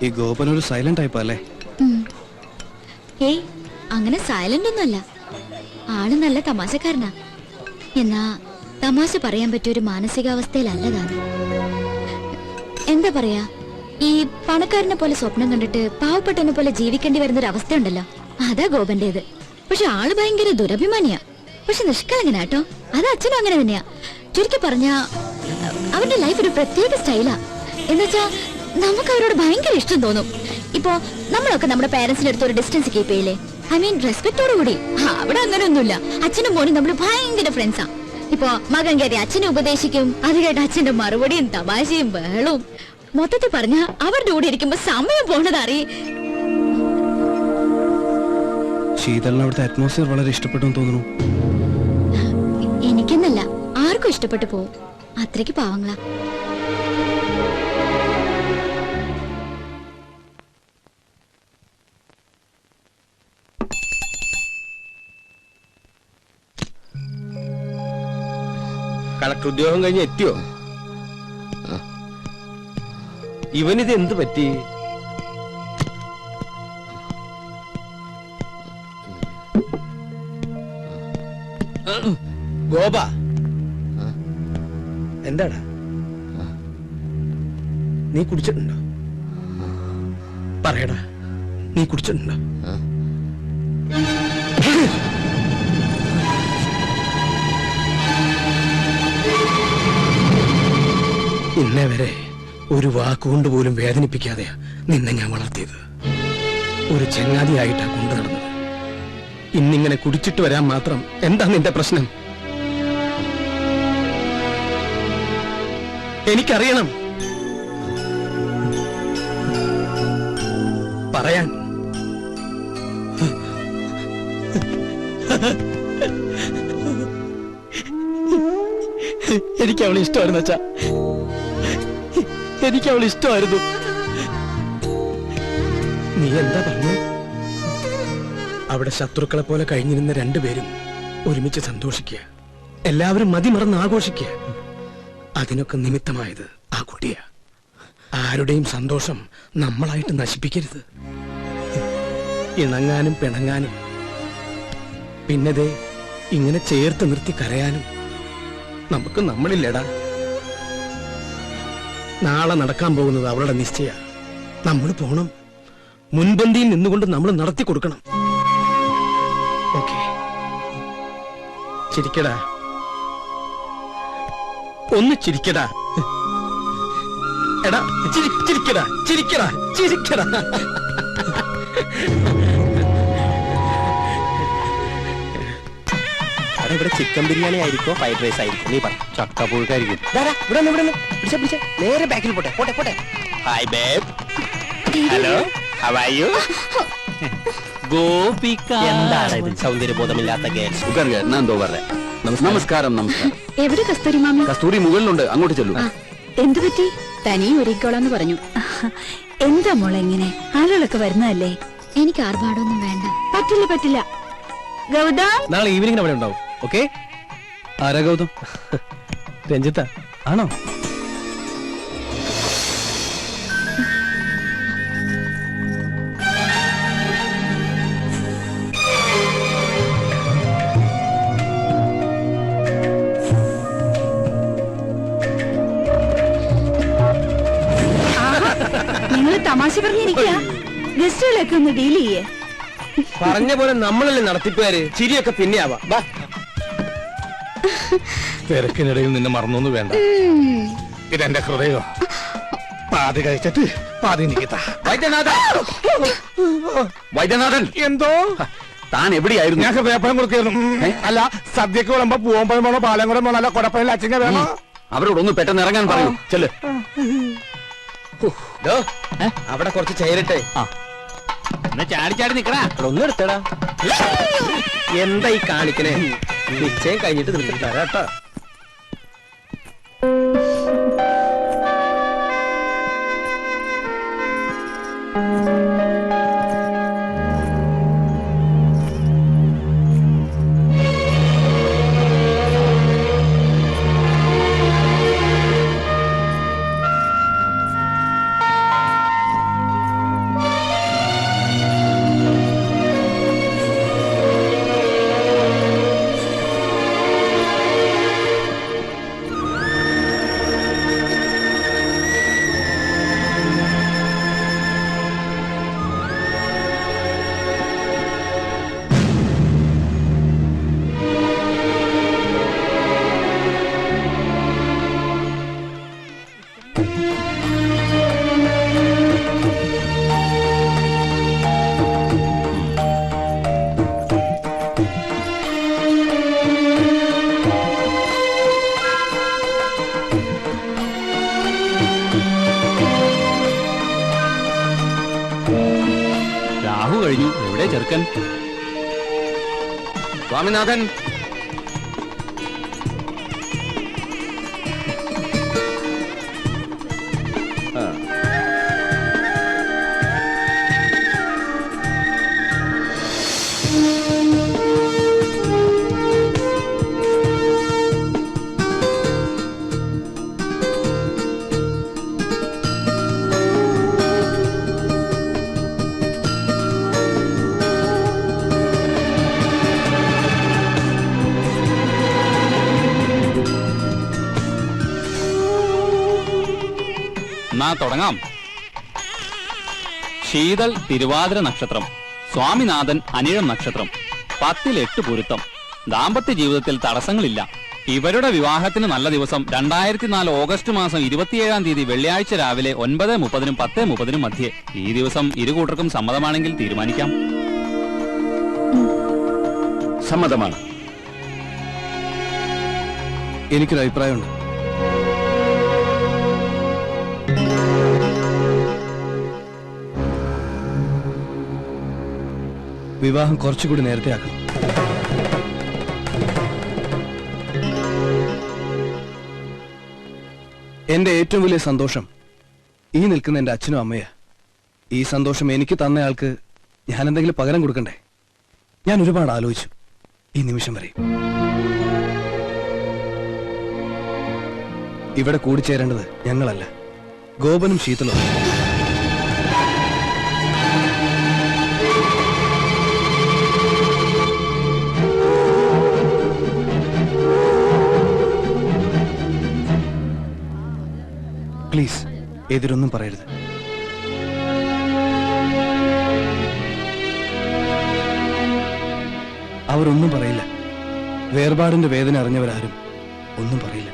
ഈ ഗോപൻ ഒരു silent type അല്ലേ? ഏയ് അങ്ങനെ സൈലന്റ് ഒന്നുമല്ല. ആള് നല്ല തമാശക്കാരനാ. എന്നാ തമാശ പറയാൻ പറ്റിയ ഒരു മാനസികാവസ്ഥയിലല്ല താൻ. എന്താ പറയാ, ഈ പണക്കാരനെ പോലെ സ്വപ്നം കണ്ടിട്ട് പാവപ്പെട്ടവനെ പോലെ ജീവിക്കേണ്ടി വരുന്നൊരു അവസ്ഥയുണ്ടല്ലോ, അതാ ഗോപന്റേത്. പക്ഷെ ആള് ഭയങ്കര ദുരഭിമാനിയാ. പക്ഷെ നിഷ്കളങ്കനാട്ടോ. അത് അച്ഛനും അങ്ങനെ തന്നെയാ. ചുരുക്കി പറഞ്ഞ അവന്റെ ലൈഫ് ഒരു പ്രത്യേക സ്റ്റൈലാ. എന്നുവെച്ചാ നമുക്ക് അവരോട് ഭയങ്കര ഇഷ്ടം തോന്നും. ഇപ്പൊ നമ്മളൊക്കെ നമ്മുടെ പേരൻസിന്റെ അടുത്ത് ഒരു ഡിസ്റ്റൻസ് കീപ്പ് ചെയ്യില്ലേ? ഐ മീൻ റെസ്പെക്ടോട് കൂടി. അവിടെ അങ്ങനെ ഒന്നുമില്ല. അച്ഛനും മോനും നമ്മൾ ഭയങ്കര ഫ്രണ്ട്സാ. ഇപ്പൊ മകൻ കയറി അച്ഛനെ ഉപദേശിക്കും, അത് കേട്ട് അച്ഛന്റെ മറുപടിയും തമാശയും ബഹളവും. മൊത്തത്തിൽ പറഞ്ഞ അവരുടെ കൂടെ ഇരിക്കുമ്പോ സമയം പോണതറി. ശീതളിന് അവിടുത്തെ അറ്റ്മോസ്ഫിയർ വളരെ ഇഷ്ടപ്പെട്ടു തോന്നുന്നു. എനിക്കെന്നല്ല, ആർക്കും ഇഷ്ടപ്പെട്ടു പോവും. അത്രയ്ക്ക് പാവങ്ങളാ. കളക്ടർ ഉദ്യോഗം കഴിഞ്ഞ് എത്തിയോ? ഇവനിത് എന്ത് പറ്റി? ഗോപ, എന്താടാ നീ കുടിച്ചിട്ടുണ്ടോ? പറയടാ, നീ കുടിച്ചിട്ടുണ്ടോ? ഇന്നേ വരെ ഒരു വാക്കുകൊണ്ട് പോലും വേദനിപ്പിക്കാതെ നിന്നെ ഞാൻ വളർത്തിയത്. ഒരു ചങ്ങാതിയായിട്ടാ കൊണ്ടു നടന്നത്. ഇന്നിങ്ങനെ കുടിച്ചിട്ട് വരാൻ മാത്രം എന്താ നിന്റെ പ്രശ്നം? എനിക്കറിയണം. പറയാൻ എനിക്ക് അവളെ ഇഷ്ടമായിരുന്നു അച്ഛാ. എനിക്ക് അവൾ ഇഷ്ടമായിരുന്നു. നീ എന്താ പറഞ്ഞു? അവിടെ ശത്രുക്കളെ പോലെ കഴിഞ്ഞിരുന്ന രണ്ടുപേരും ഒരുമിച്ച് സന്തോഷിക്കുക, എല്ലാവരും മതിമറന്ന് ആഘോഷിക്കുക. അതിനൊക്കെ നിമിത്തമായത് ആ കുട്ടിയാ. ആരുടെയും സന്തോഷം നമ്മളായിട്ട് നശിപ്പിക്കരുത്. ഇണങ്ങാനും പിണങ്ങാനും, പിന്നതേ ഇങ്ങനെ ചേർത്ത് നിർത്തി കരയാനും നമുക്ക് നമ്മളില്ലടാ. നാളെ നടക്കാൻ പോകുന്നത് അവളുടെ നിശ്ചയ. നമ്മൾ പോണം. മുൻപന്തിയിൽ നിന്നുകൊണ്ട് നമ്മൾ നടത്തി കൊടുക്കണം. ഓക്കെ, ചിരിക്കടാ, ഒന്ന് ചിരിക്കടാ. എടാ ചിരിക്കടാ, ചിരിക്കടാ, ചിരിക്കടാ. ഇവിടെ ചിക്കൻ ബിരിയാണി ആയിരിക്കോ ഫ്രൈഡ് റൈസ് ആയിരിക്കും? നീ പറ. ചക്കപ്പുഴുക്കായിരിക്കും. നേരെ ബാക്കിൽ പോട്ടെ പോട്ടെ പോട്ടെ. Hi babe. Hello, how are you? Gopika. എന്താണ് ഇത് സൗന്ദര്യബോധമില്ലാത്ത ഗേൾസ്? നമസ്കാരം. നമസ്കാരം. എവിടെ കസ്തൂരി മാമി? കസ്തൂരി മുകളിലുണ്ട്, അങ്ങോട്ട് ചെല്ലൂ. എന്തു പറ്റി? തനി ഒരുക്കോളാന്ന് പറഞ്ഞു. എന്താ മോളെ ഇങ്ങനെ? ആളുകളൊക്കെ വരുന്നതല്ലേ? എനിക്ക് ആർഭാടൊന്നും വേണ്ട. പറ്റില്ല പറ്റില്ല. ഗൗതം, നാളെ ഈവനിങ് അവിടെ ഉണ്ടാവും. ഓക്കെ? ആരാ ഗൗതം? രഞ്ജിത്ത ആണോ? നിങ്ങൾ തമാശ പറഞ്ഞിരിക്കുക. ഗസ്റ്റുകളൊക്കെ ഒന്ന് ഡീൽ ചെയ്യേ. പറഞ്ഞ പോലെ നമ്മളല്ലേ നടത്തിപ്പേര്. ചിരിയൊക്കെ പിന്നെ ആവാം. തിരക്കിനിടയിൽ നിന്നെ മറന്നൊന്നും വേണ്ട. ഇതെന്റെ ഹൃദയം. പാതി കഴിച്ചിട്ട് പാതി നിൽക്കത്ത. വൈദ്യനാഥൻ, എന്തോ താൻ എവിടെയായിരുന്നു? ഞാൻ ഹൃദയപ്പഴം കൊടുക്കായിരുന്നു. അല്ല, സദ്യക്ക് വിളമ്പോ പൂവമ്പഴം വേണോ പാലങ്കുളം വേണോ, അല്ല കൊടപ്പഴം അച്ചിങ്ങ വേണോ? അവരോടൊന്ന് പെട്ടെന്ന് ഇറങ്ങാൻ പറയൂ. ചെല്ല്. അവിടെ കുറച്ച് ചേരട്ടെ. ചാടി ചാടി നിക്കണ. ഒന്നും എടുത്തടാ. എന്താ ഈ കാണിക്കണേ? നിശ്ചയം കഴിഞ്ഞിട്ട് നിനക്ക് തരാട്ടോ. ചെറുക്കൻ. സ്വാമിനാഥൻ, എന്നാ തുടങ്ങാം. ശീതൾ തിരുവാതിര നക്ഷത്രം, സ്വാമിനാഥൻ അനിഴം നക്ഷത്രം, 10 8 പൊരുത്തം. ദാമ്പത്യ ജീവിതത്തിൽ തടസ്സങ്ങളില്ല. ഇവരുടെ വിവാഹത്തിന് നല്ല ദിവസം 2004 ഓഗസ്റ്റ് മാസം 27 തീയതി വെള്ളിയാഴ്ച രാവിലെ 9:30 10:30 മധ്യേ. ഈ ദിവസം ഇരുകൂട്ടർക്കും സമ്മതമാണെങ്കിൽ തീരുമാനിക്കാം. സമ്മതമാണ്. എനിക്കൊരു അഭിപ്രായമുണ്ട്. വിവാഹം കുറച്ചുകൂടി നേരത്തെ ആക്കണം. എന്റെ ഏറ്റവും വലിയ സന്തോഷം ഈ നിൽക്കുന്ന എന്റെ അച്ഛനും അമ്മയാ. ഈ സന്തോഷം എനിക്ക് തന്നയാൾക്ക് ഞാൻ എന്തെങ്കിലും പകരം കൊടുക്കണ്ടേ? ഞാൻ ഒരുപാട് ആലോചിച്ചു ഈ നിമിഷം വരെ. ഇവിടെ കൂടിച്ചേരേണ്ടത് ഞങ്ങളല്ല, ഗോപനും ശീതളും. പ്ലീസ് എതിരൊന്നും പറയരുത്. അവരൊന്നും പറയില്ല. വേർപാടിന്റെ വേദന അറിഞ്ഞവരാരും ഒന്നും പറയില്ല.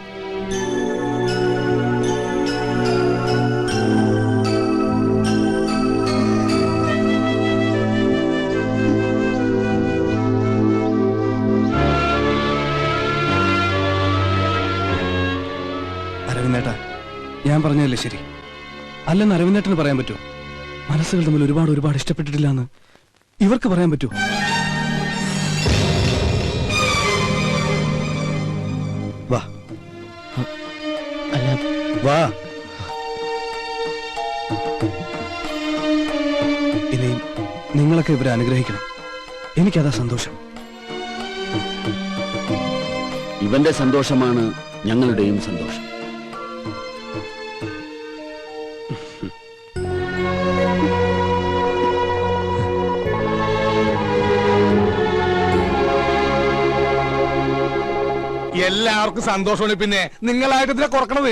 അരവിന്ദേട്ടാ, ഞാൻ പറഞ്ഞതല്ലേ ശരി? അല്ലെന്ന് അരവിന്ദേട്ടന് പറയാൻ പറ്റുമോ? മനസ്സുകൾ തമ്മിൽ ഒരുപാട് ഇഷ്ടപ്പെട്ടിട്ടില്ല എന്ന് ഇവർക്ക് പറയാൻ പറ്റുമോ? വാ വാ. ഇനിയും നിങ്ങളൊക്കെ ഇവരെ അനുഗ്രഹിക്കണം. എനിക്കതാ സന്തോഷം. ഇവന്റെ സന്തോഷമാണ് ഞങ്ങളുടെയും സന്തോഷം. എല്ലാവർക്കും സന്തോഷമാണ്. പിന്നെ നിങ്ങളായിട്ട് ഇതിനെ കുറക്കണത്.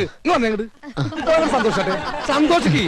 സന്തോഷട്ടെ, സന്തോഷിക്ക്.